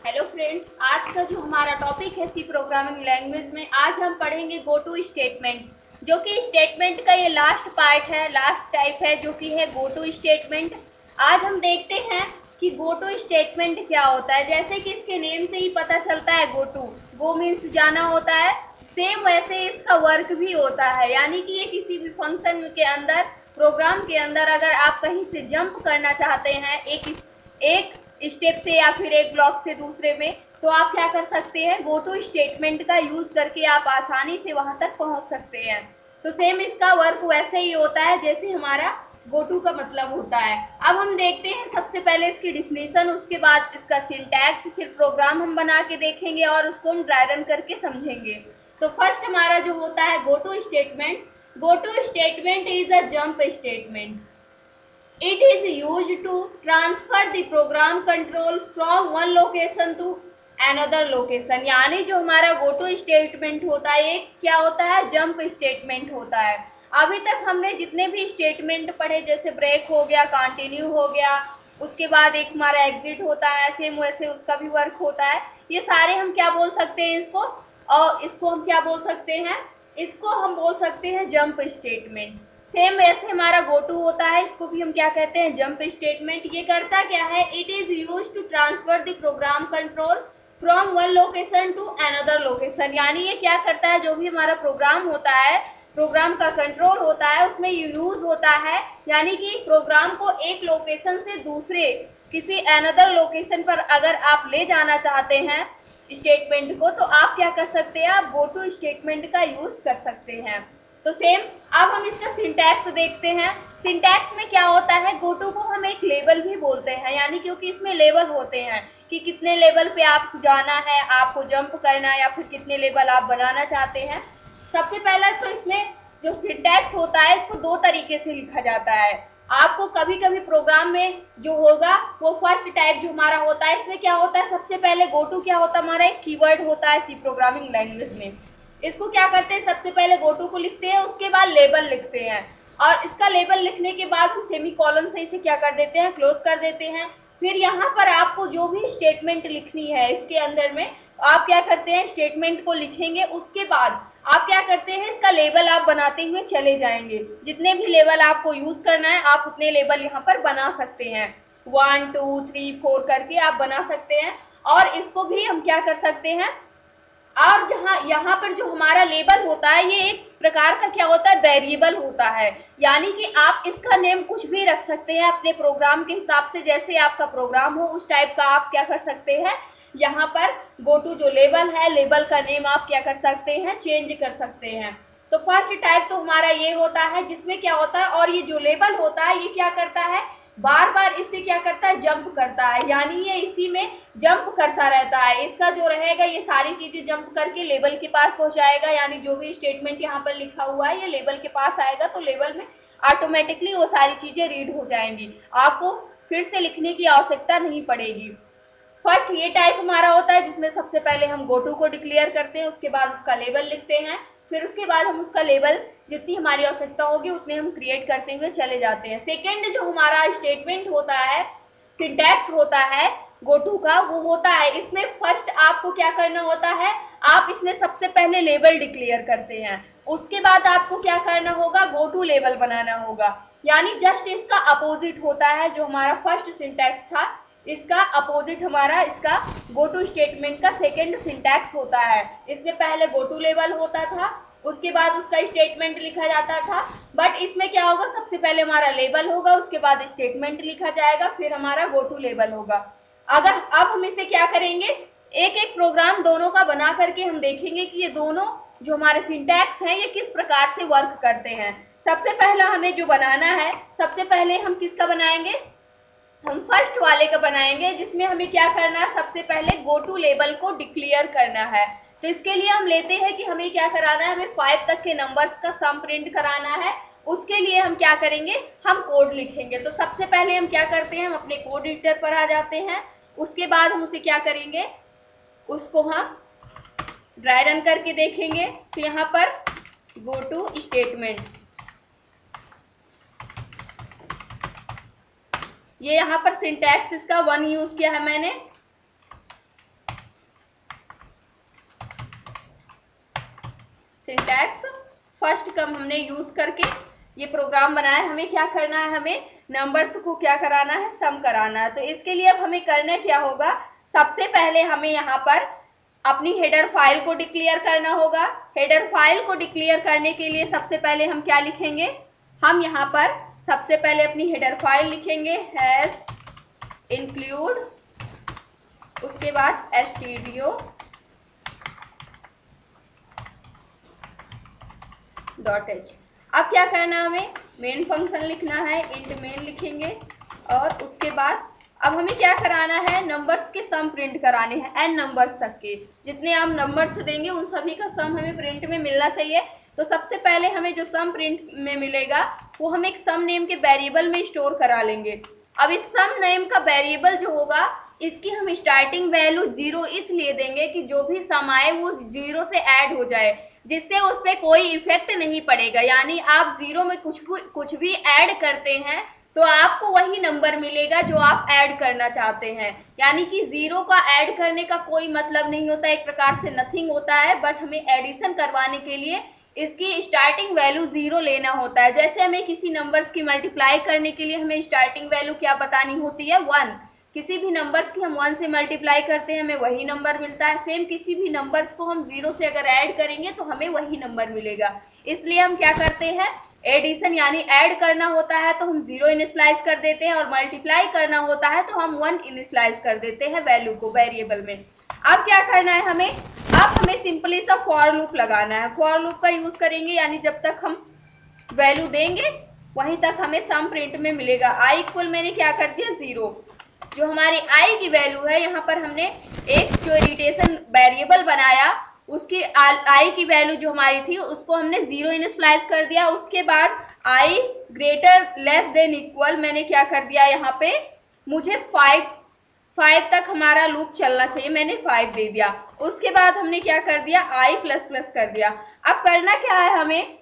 Hello friends, आज का जो हमारा टॉपिक है सी प्रोग्रामिंग लैंग्वेज में आज हम पढ़ेंगे गो टू स्टेटमेंट, जो कि स्टेटमेंट का ये लास्ट पार्ट है, लास्ट टाइप है, जो कि है गो टू स्टेटमेंट। आज हम देखते हैं कि गो टू स्टेटमेंट क्या होता है। जैसे कि इसके नेम से ही पता चलता है, गो टू, गो मीन्स जाना होता है। सेम वैसे इसका वर्क भी होता है, यानी कि ये किसी भी फंक्शन के अंदर, प्रोग्राम के अंदर अगर आप कहीं से जंप करना चाहते हैं एक स्टेप से या फिर एक ब्लॉक से दूसरे में, तो आप क्या कर सकते हैं, गो टू स्टेटमेंट का यूज करके आप आसानी से वहां तक पहुंच सकते हैं। तो सेम इसका वर्क वैसे ही होता है जैसे हमारा गो टू का मतलब होता है। अब हम देखते हैं सबसे पहले इसकी डिफिनीशन, उसके बाद इसका सिंटैक्स, फिर प्रोग्राम हम बना के देखेंगे और उसको हम ड्राई रन करके समझेंगे। तो फर्स्ट हमारा जो होता है go to statement, go to statement is a jump statement. It is used to transfer the program control from one location to another location। यानी जो हमारा गो टू स्टेटमेंट होता है, एक क्या होता है, जंप स्टेटमेंट होता है। अभी तक हमने जितने भी स्टेटमेंट पढ़े, जैसे ब्रेक हो गया, कंटिन्यू हो गया, उसके बाद एक हमारा एग्जिट होता है, सेम वैसे उसका भी वर्क होता है। ये सारे हम क्या बोल सकते हैं इसको, और इसको हम क्या बोल सकते हैं, इसको हम बोल सकते हैं जंप स्टेटमेंट। सेम वैसे हमारा गो टू होता है, इसको भी हम क्या कहते हैं, जंप स्टेटमेंट। ये करता क्या है, it is use to transfer the program control from one location to another location. यानी ये क्या करता है, जो भी हमारा प्रोग्राम होता है, प्रोग्राम का कंट्रोल होता है, उसमें यूज होता है, यानी कि प्रोग्राम को एक लोकेशन से दूसरे किसी अनदर लोकेशन पर अगर आप ले जाना चाहते हैं स्टेटमेंट को, तो आप क्या कर सकते हैं, आप गो टू स्टेटमेंट का यूज कर सकते हैं। तो सेम अब हम इसका सिंटैक्स देखते हैं। सिंटैक्स में क्या होता है, गो टू को हम एक लेवल भी बोलते हैं, यानी क्योंकि इसमें लेवल होते हैं कि कितने लेवल पे आपको जाना है, आपको जंप करना है, या फिर कितने लेवल आप बनाना चाहते हैं। सबसे पहला तो इसमें जो सिंटैक्स होता है, इसको दो तरीके से लिखा जाता है। आपको कभी कभी प्रोग्राम में जो होगा वो फर्स्ट टाइप जो हमारा होता है, इसमें क्या होता है, सबसे पहले गो टू क्या होता है, हमारा एक कीवर्ड होता है सी प्रोग्रामिंग लैंग्वेज में। इसको क्या करते हैं, सबसे पहले गो टू को लिखते हैं, उसके बाद लेबल लिखते हैं, और इसका लेबल लिखने के बाद हम सेमी कॉलन से इसे क्या कर देते हैं, क्लोज कर देते हैं। फिर यहाँ पर आपको जो भी स्टेटमेंट लिखनी है इसके अंदर में, आप क्या करते हैं, स्टेटमेंट को लिखेंगे, उसके बाद आप क्या करते हैं, इसका लेबल आप बनाते हुए चले जाएंगे। जितने भी लेबल आपको यूज करना है, आप उतने लेबल यहाँ पर बना सकते हैं, 1 2 3 4 करके आप बना सकते हैं। और इसको भी हम क्या कर सकते हैं, और जहां यहाँ पर जो हमारा लेबल होता है, ये एक प्रकार का क्या होता है, वेरिएबल होता है। यानी कि आप इसका नेम कुछ भी रख सकते हैं अपने प्रोग्राम के हिसाब से, जैसे आपका प्रोग्राम हो उस टाइप का आप क्या कर सकते हैं, यहाँ पर गो टू जो लेबल है, लेबल का नेम आप क्या कर सकते हैं, चेंज कर सकते हैं। तो फर्स्ट टाइप तो हमारा ये होता है, जिसमें क्या होता है, और ये जो लेबल होता है ये क्या करता है, बार बार इससे क्या करता है, जंप करता है, यानी ये इसी में जंप करता रहता है। इसका जो रहेगा, ये सारी चीजें जंप करके लेबल के पास पहुंचाएगा, यानी जो भी स्टेटमेंट यहाँ पर लिखा हुआ है ये लेबल के पास आएगा, तो लेबल में ऑटोमेटिकली वो सारी चीजें रीड हो जाएंगी, आपको फिर से लिखने की आवश्यकता नहीं पड़ेगी। फर्स्ट ये टाइप हमारा होता है, जिसमें सबसे पहले हम गो टू को डिक्लेयर करते हैं, उसके बाद उसका लेबल लिखते हैं, फिर उसके बाद हम उसका लेबल जितनी हमारी आवश्यकता होगी उतने हम क्रिएट करते हुए चले जाते हैं। सेकेंड जो हमारा स्टेटमेंट होता है, सिंटैक्स होता है गो टू का, वो होता है, इसमें फर्स्ट आपको क्या करना होता है, आप इसमें सबसे पहले लेबल डिक्लेयर करते हैं, उसके बाद आपको क्या करना होगा, गो टू लेबल बनाना होगा। यानी जस्ट इसका अपोजिट होता है, जो हमारा फर्स्ट सिंटैक्स था इसका अपोजिट हमारा इसका गो टू स्टेटमेंट का सेकेंड सिंटैक्स होता है। इसमें पहले गो टू लेवल होता था, उसके बाद उसका स्टेटमेंट लिखा जाता था, बट इसमें क्या होगा, सबसे पहले हमारा लेबल होगा, उसके बाद स्टेटमेंट लिखा जाएगा, फिर हमारा गो टू लेवल होगा। अगर अब हम इसे क्या करेंगे, एक एक प्रोग्राम दोनों का बना करके हम देखेंगे कि ये दोनों जो हमारे सिंटैक्स हैं ये किस प्रकार से वर्क करते हैं। सबसे पहला हमें जो बनाना है, सबसे पहले हम किसका बनाएंगे, हम फर्स्ट वाले का बनाएंगे, जिसमें हमें क्या करना है, सबसे पहले गो टू लेबल को डिक्लेयर करना है। तो इसके लिए हम लेते हैं कि हमें क्या कराना है, हमें 5 तक के नंबर्स का सम प्रिंट कराना है। उसके लिए हम क्या करेंगे, हम कोड लिखेंगे। तो सबसे पहले हम क्या करते हैं, हम अपने कोड एडिटर पर आ जाते हैं, उसके बाद हम उसे क्या करेंगे, उसको हम ड्राई रन करके देखेंगे। तो यहाँ पर गो टू स्टेटमेंट, ये यहाँ पर सिंटैक्स इसका 1 यूज किया है मैंने, सिंटैक्स फर्स्ट कम हमने यूज करके ये प्रोग्राम बनाया है। हमें क्या करना है, हमें नंबर्स को क्या कराना है, सम कराना है। तो इसके लिए अब हमें करना क्या होगा, सबसे पहले हमें यहाँ पर अपनी हेडर फाइल को डिक्लेयर करना होगा। हेडर फाइल को डिक्लेयर करने के लिए सबसे पहले हम क्या लिखेंगे, हम यहाँ पर सबसे पहले अपनी हेडर फाइल लिखेंगे हैश इंक्लूड, उसके बाद stdio .h। अब क्या करना है, हमें मेन फंक्शन लिखना है, इंट मेन लिखेंगे। और उसके बाद अब हमें क्या कराना है, नंबर्स के सम प्रिंट कराने हैं, n नंबर्स तक के। जितने आप नंबर्स देंगे उन सभी का सम हमें प्रिंट में मिलना चाहिए। तो सबसे पहले हमें जो सम प्रिंट में मिलेगा वो हम एक सम नेम के वेरिएबल में स्टोर करा लेंगे। अब इस सम नेम का वेरिएबल जो होगा इसकी हम स्टार्टिंग वैल्यू 0 इसलिए देंगे कि जो भी सम आए वो 0 से ऐड हो जाए, जिससे उस पर कोई इफेक्ट नहीं पड़ेगा। यानी आप 0 में कुछ भी ऐड करते हैं तो आपको वही नंबर मिलेगा जो आप ऐड करना चाहते हैं। यानी कि 0 का ऐड करने का कोई मतलब नहीं होता, एक प्रकार से नथिंग होता है। बट हमें एडिशन करवाने के लिए इसकी स्टार्टिंग वैल्यू 0 लेना होता है। जैसे हमें किसी नंबर्स की मल्टीप्लाई करने के लिए हमें स्टार्टिंग वैल्यू क्या बतानी होती है, 1। किसी भी नंबर्स की हम 1 से मल्टीप्लाई करते हैं हमें वही नंबर मिलता है। सेम किसी भी नंबर्स को हम 0 से अगर ऐड करेंगे तो हमें वही नंबर मिलेगा। इसलिए हम क्या करते हैं, एडिशन यानी ऐड करना होता है तो हम 0 इनिशलाइज कर देते हैं, और मल्टीप्लाई करना होता है तो हम 1 इनिशलाइज कर देते हैं वैल्यू को वेरिएबल में। अब क्या करना है हमें, अब हमें सिंपली सा फॉर लूप लगाना है। फॉर लूप का यूज करेंगे, यानी जब तक हम वैल्यू देंगे वहीं तक हमें सम प्रिंट में मिलेगा। आई इक्वल मैंने क्या कर दिया 0। जो हमारी आई की वैल्यू है, यहाँ पर हमने एक जो इरिटेशन वेरिएबल बनाया उसकी आई की वैल्यू जो हमारी थी उसको हमने 0 इनिशलाइज कर दिया। उसके बाद आई ग्रेटर लेस देन इक्वल मैंने क्या कर दिया, यहाँ पे मुझे 5 तक हमारा लूप चलना चाहिए, मैंने 5 दे दिया। उसके बाद हमने क्या कर दिया, आई प्लस प्लस कर दिया। अब करना क्या है हमें,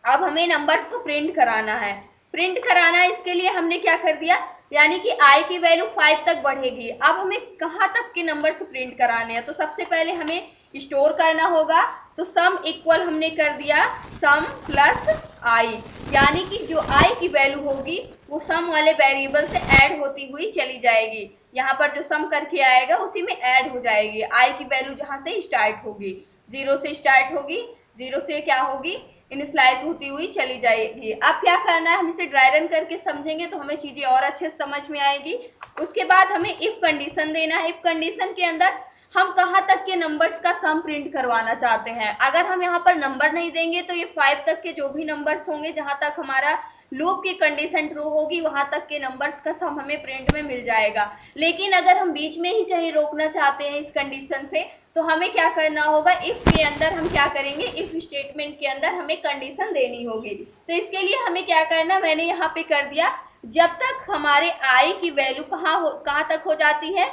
अब हमें नंबर्स को प्रिंट कराना है। प्रिंट कराना है, इसके लिए हमने क्या कर दिया, यानी कि i की वैल्यू 5 तक बढ़ेगी। अब हमें कहाँ तक के नंबर्स प्रिंट कराने हैं, तो सबसे पहले हमें स्टोर करना होगा। तो सम इक्वल हमने कर दिया सम प्लस i, यानी कि जो i की वैल्यू होगी वो सम वाले वेरिएबल से ऐड होती हुई चली जाएगी। यहाँ पर जो सम करके आएगा उसी में ऐड हो जाएगी। i की वैल्यू जहाँ से स्टार्ट होगी 0 से स्टार्ट होगी, 0 से क्या होगी इनिशलाइज होती हुई चली जाएगी। अब क्या करना है, हम इसे ड्राई रन करके समझेंगे तो हमें चीजें और अच्छे से समझ में आएगी। उसके बाद हमें इफ कंडीशन देना है। इफ कंडीशन के अंदर हम कहाँ तक के नंबर्स का सम प्रिंट करवाना चाहते हैं। अगर हम यहाँ पर नंबर नहीं देंगे तो ये 5 तक के जो भी नंबर्स होंगे, जहां तक हमारा लूप की कंडीशन ट्रू होगी वहां तक के नंबर्स का सम हमें प्रिंट में मिल जाएगा। लेकिन अगर हम बीच में ही कहीं रोकना चाहते हैं इस कंडीशन से, तो हमें क्या करना होगा, इफ के अंदर हम क्या करेंगे, इफ स्टेटमेंट के अंदर हमें कंडीशन देनी होगी। तो इसके लिए हमें क्या करना, मैंने यहाँ पे कर दिया, जब तक हमारे आई की वैल्यू कहाँ तक हो जाती है,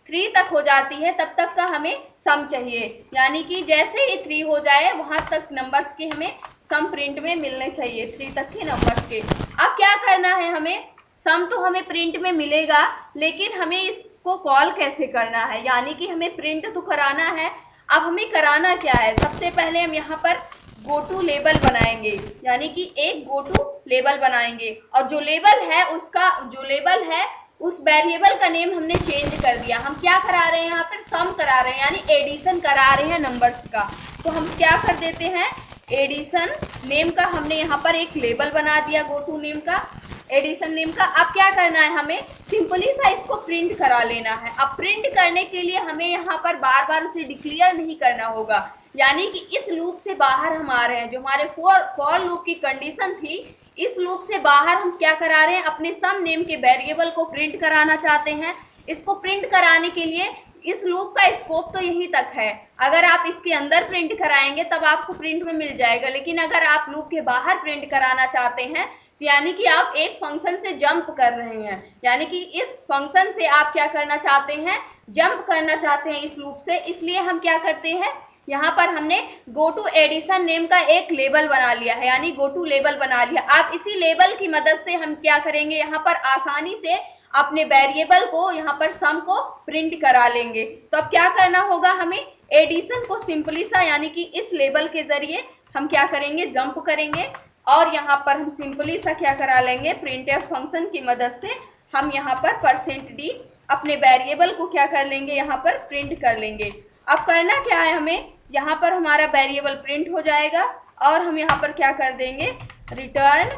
3 तक हो जाती है, तब तक का हमें सम चाहिए। यानी कि जैसे ही 3 हो जाए वहां तक नंबर्स के हमें सम प्रिंट में मिलने चाहिए, 3 तक के नंबर्स के। अब क्या करना है हमें, सम तो हमें प्रिंट में मिलेगा, लेकिन हमें इसको कॉल कैसे करना है, यानी कि हमें प्रिंट तो कराना है। अब हमें कराना क्या है, सबसे पहले हम यहाँ पर गो टू लेबल बनाएंगे, यानी कि एक गो टू लेबल बनाएंगे। और जो लेबल है उसका जो लेबल है उस वेरिएबल का नेम हमने चेंज कर दिया। हम क्या करा रहे हैं, यहाँ पर सम करा रहे हैं, यानी एडिशन करा रहे हैं नंबर्स का। तो हम क्या कर देते हैं, एडिशन नेम का हमने यहाँ पर एक लेबल बना दिया, गो टू नेम का, एडिशन नेम का। अब क्या करना है, हमें सिंपली सा इसको प्रिंट करा लेना है। अब प्रिंट करने के लिए हमें यहाँ पर बार बार उसे डिक्लेयर नहीं करना होगा, यानी कि इस लूप से बाहर हम आ रहे हैं। जो हमारे फॉर लूप की कंडीशन थी, इस लूप से बाहर हम क्या करा रहे हैं, अपने सम नेम के वेरिएबल को प्रिंट कराना चाहते हैं। इसको प्रिंट कराने के लिए इस लूप का स्कोप तो यहीं तक है। अगर आप इसके अंदर प्रिंट कराएंगे तब आपको प्रिंट में मिल जाएगा, लेकिन अगर आप लूप के बाहर प्रिंट कराना चाहते हैं तो यानी कि आप एक फंक्शन से जंप कर रहे हैं, यानी कि इस फंक्शन से आप क्या करना चाहते हैं, जंप करना चाहते हैं इस लूप से। इसलिए हम क्या करते हैं, यहाँ पर हमने गो टू एडिशन नेम का एक लेबल बना लिया है, यानी गो टू लेबल बना लिया। आप इसी लेबल की मदद से हम क्या करेंगे, यहाँ पर आसानी से अपने वेरिएबल को, यहाँ पर सम को प्रिंट करा लेंगे। तो अब क्या करना होगा, हमें एडिशन को सिंपली सा यानी कि इस लेबल के जरिए हम क्या करेंगे, जंप करेंगे और यहाँ पर हम सिंपली सा क्या करा लेंगे, प्रिंटफ फंक्शन की मदद से हम यहाँ पर %d अपने वेरिएबल को क्या कर लेंगे, यहाँ पर प्रिंट कर लेंगे। अब करना क्या है हमें, यहाँ पर हमारा वेरिएबल प्रिंट हो जाएगा और हम यहाँ पर क्या कर देंगे, रिटर्न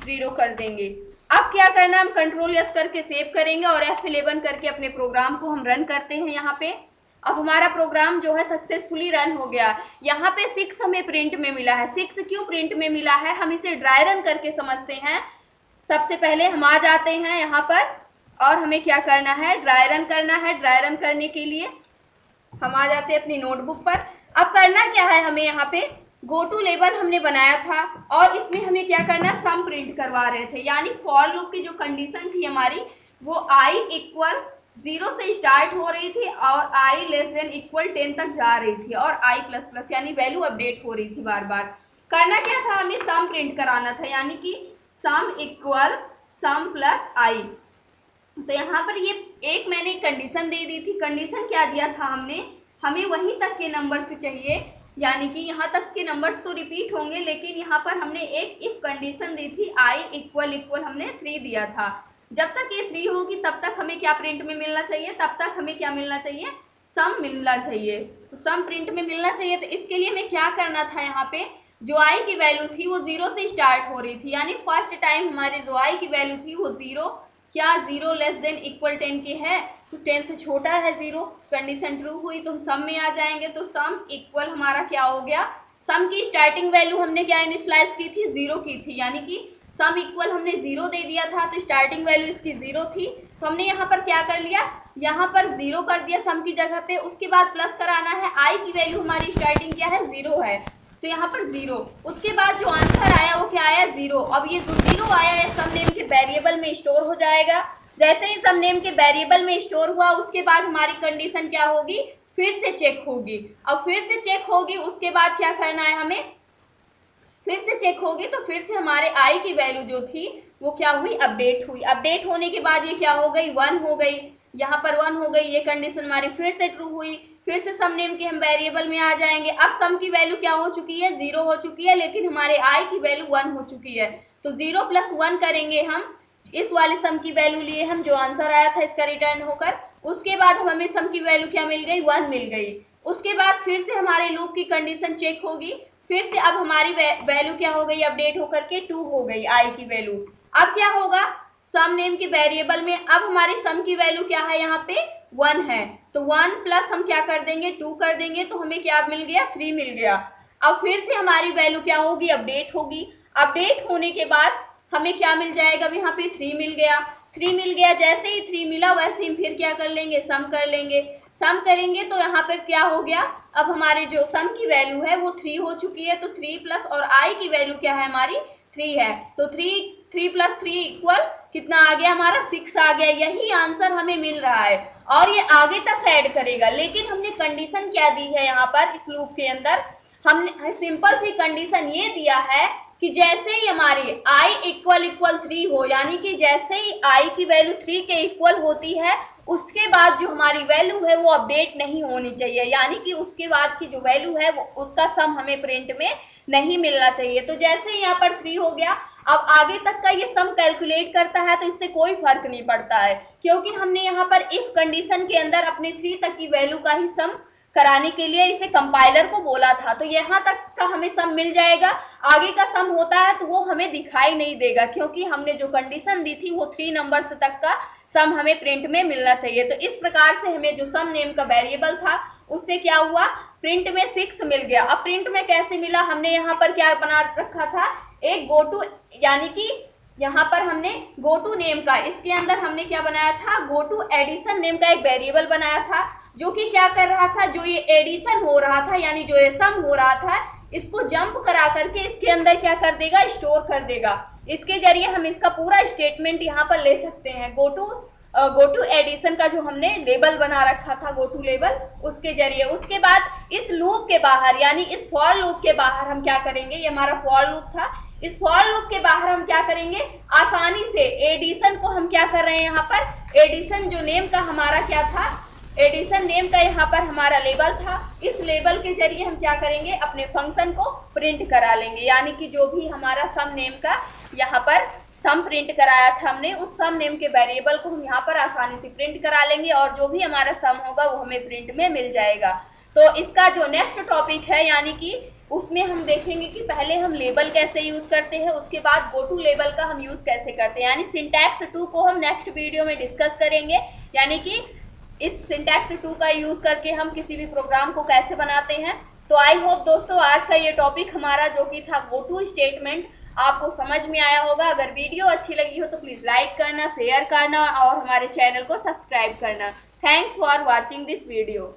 0 कर देंगे। अब क्या करना, हम कंट्रोल+S करके सेव करेंगे और F11 करके अपने प्रोग्राम को हम रन करते हैं। यहाँ पे अब हमारा प्रोग्राम जो है सक्सेसफुली रन हो गया। यहाँ पे 6 हमें प्रिंट में मिला है। 6 क्यों प्रिंट में मिला है, हम इसे ड्राई रन करके समझते हैं। सबसे पहले हम आ जाते हैं यहाँ पर और हमें क्या करना है, ड्राई रन करना है। ड्राई रन करने के लिए हम आ जाते हैं अपनी नोटबुक पर। अब करना क्या है, हमें यहाँ पे गो टू लेबल हमने बनाया था और इसमें हमें क्या करना, सम प्रिंट करवा रहे थे। यानी फॉर लूप की जो कंडीशन थी हमारी, वो i = 0 से स्टार्ट हो रही थी और i <= 10 तक जा रही थी और i++ यानी वैल्यू अपडेट हो रही थी बार बार। करना क्या था, हमें सम प्रिंट कराना था, यानी कि सम = सम प्लस i। तो यहाँ पर ये एक मैंने कंडीशन दे दी थी। कंडीशन क्या दिया था हमने, हमें वहीं तक के नंबर से चाहिए, यानी कि यहाँ तक के नंबर्स तो रिपीट होंगे, लेकिन यहाँ पर हमने एक इफ कंडीशन दी थी, i = हमने 3 दिया था। जब तक ये 3 होगी तब तक हमें क्या प्रिंट में मिलना चाहिए, तब तक हमें क्या मिलना चाहिए, सम मिलना चाहिए। तो सम प्रिंट में मिलना चाहिए, तो इसके लिए हमें क्या करना था, यहाँ पे जो i की वैल्यू थी वो 0 से स्टार्ट हो रही थी, यानी फर्स्ट टाइम हमारे जो i की वैल्यू थी वो 0, क्या 0 <= 10 के है, तो 10 से छोटा है 0, कंडीशन ट्रू हुई तो हम सम में आ जाएंगे। तो सम इक्वल हमारा क्या हो गया, सम की स्टार्टिंग वैल्यू हमने क्या इनिशियलाइज की थी, 0 की थी, यानी कि सम इक्वल हमने 0 दे दिया था, तो स्टार्टिंग वैल्यू इसकी 0 थी। तो हमने यहाँ पर क्या कर लिया, यहाँ पर 0 कर दिया सम की जगह पे। उसके बाद प्लस कराना है, i की वैल्यू हमारी स्टार्टिंग क्या है, 0 है, तो यहाँ पर 0। उसके बाद जो आंसर आया वो क्या आया, 0। अब ये जो 0 आया है सम नेम के वेरिएबल में स्टोर हो जाएगा। जैसे ही सम नेम के वेरिएबल में स्टोर हुआ, उसके बाद हमारी कंडीशन क्या होगी, फिर से चेक होगी। अब फिर से चेक होगी, उसके बाद क्या करना है हमें, फिर से चेक होगी तो फिर से हमारे i की वैल्यू जो थी वो क्या हुई, अपडेट हुई। अपडेट होने के बाद ये क्या हो गई, 1 हो गई, यहाँ पर 1 हो गई। ये कंडीशन हमारी फिर से ट्रू हुई। फिर से सम नेम के हम वेरिएबल में आ जाएंगे। अब सम की वैल्यू क्या हो चुकी है, 0 हो चुकी है, लेकिन हमारे i की वैल्यू 1 हो चुकी है। तो 0 + 1 करेंगे हम, इस वाले सम की वैल्यू लिए हम, जो आंसर आया था इसका रिटर्न होकर। उसके बाद हमें सम की वैल्यू क्या मिल गई, 1 मिल गई। उसके बाद फिर से हमारे लूप की कंडीशन चेक होगी। फिर से अब हमारी वैल्यू क्या हो गई, अपडेट होकर के 2 हो गई i की वैल्यू। अब क्या होगा, सम नेम के वेरिएबल में अब हमारी सम की वैल्यू क्या है, यहाँ पे 1 है, तो 1 प्लस हम क्या कर देंगे, 2 कर देंगे, तो हमें क्या मिल गया, 3 मिल गया। अब फिर से हमारी वैल्यू क्या होगी, अपडेट होगी। अपडेट होने के बाद हमें क्या मिल जाएगा, अब यहाँ पे 3 मिल गया। 3 मिल गया, जैसे ही 3 मिला वैसे ही फिर क्या कर लेंगे, सम कर लेंगे। सम करेंगे तो यहाँ पर क्या हो गया, अब हमारे जो सम की वैल्यू है वो 3 हो चुकी है, तो 3 प्लस और i की वैल्यू क्या है, हमारी 3 है, तो 3 + 3 इक्वल कितना आ गया, हमारा 6 आ गया। यही आंसर हमें मिल रहा है और ये आगे तक ऐड करेगा। लेकिन हमने कंडीशन क्या दी है यहाँ पर, इस लूप के अंदर हमने सिंपल सी कंडीशन ये दिया है कि जैसे ही हमारी i = 3 हो, यानी कि जैसे ही i की वैल्यू 3 के इक्वल होती है, उसके बाद जो हमारी वैल्यू है वो अपडेट नहीं होनी चाहिए, यानी कि उसके बाद की जो वैल्यू है वो उसका सम हमें प्रिंट में नहीं मिलना चाहिए। तो जैसे ही यहाँ पर 3 हो गया, अब आगे तक का ये सम कैलकुलेट करता है तो इससे कोई फर्क नहीं पड़ता है, क्योंकि हमने यहाँ पर इफ कंडीशन के अंदर अपने 3 तक की वैल्यू का ही सम कराने के लिए इसे कंपाइलर को बोला था। तो यहाँ तक का हमें सम मिल जाएगा, आगे का सम होता है तो वो हमें दिखाई नहीं देगा, क्योंकि हमने जो कंडीशन दी थी वो 3 नंबर्स तक का सम हमें प्रिंट में मिलना चाहिए। तो इस प्रकार से हमें जो सम नेम का वेरिएबल था उससे क्या हुआ, प्रिंट में 6 मिल गया। अब प्रिंट में कैसे मिला, हमने यहाँ पर क्या बना रखा था, एक गो टू, यानी कि यहाँ पर हमने गो टू नेम का, इसके अंदर हमने क्या बनाया था, गो टू एडिशन नेम का एक वेरिएबल बनाया था, जो कि क्या कर रहा था, जो ये एडिशन हो रहा था यानी जो ये सम हो रहा था, इसको जंप करा करके इसके अंदर क्या कर देगा, स्टोर कर देगा। इसके जरिए हम इसका पूरा स्टेटमेंट यहाँ पर ले सकते हैं। गो टू एडिशन का जो हमने लेबल बना रखा था, गो टू लेबल, उसके जरिए। उसके बाद इस लूप के बाहर, यानी इस फॉर लूप के बाहर हम क्या करेंगे, ये हमारा फॉर लूप था, इस फॉर लूप के बाहर हम क्या करेंगे, आसानी से एडिशन को हम क्या कर रहे हैं, यहाँ पर एडिशन जो नेम का हमारा क्या था, एडिशन नेम का यहाँ पर हमारा लेबल था। इस लेबल के जरिए हम क्या करेंगे, अपने फंक्शन को प्रिंट करा लेंगे, यानी कि जो भी हमारा सम नेम का यहाँ पर सम प्रिंट कराया था हमने, उस सम नेम के वेरिएबल को हम यहाँ पर आसानी से प्रिंट करा लेंगे और जो भी हमारा सम होगा वो हमें प्रिंट में मिल जाएगा। तो इसका जो नेक्स्ट टॉपिक है, यानी कि उसमें हम देखेंगे कि पहले हम लेबल कैसे यूज करते हैं, उसके बाद गो टू लेबल का हम यूज कैसे करते हैं, यानी सिंटैक्स 2 को हम नेक्स्ट वीडियो में डिस्कस करेंगे। यानी कि इस सिंटैक्स 2 का यूज करके हम किसी भी प्रोग्राम को कैसे बनाते हैं। तो आई होप दोस्तों आज का ये टॉपिक हमारा जो कि था गो टू स्टेटमेंट आपको समझ में आया होगा। अगर वीडियो अच्छी लगी हो तो प्लीज लाइक करना, शेयर करना और हमारे चैनल को सब्सक्राइब करना। Thanks for watching this video.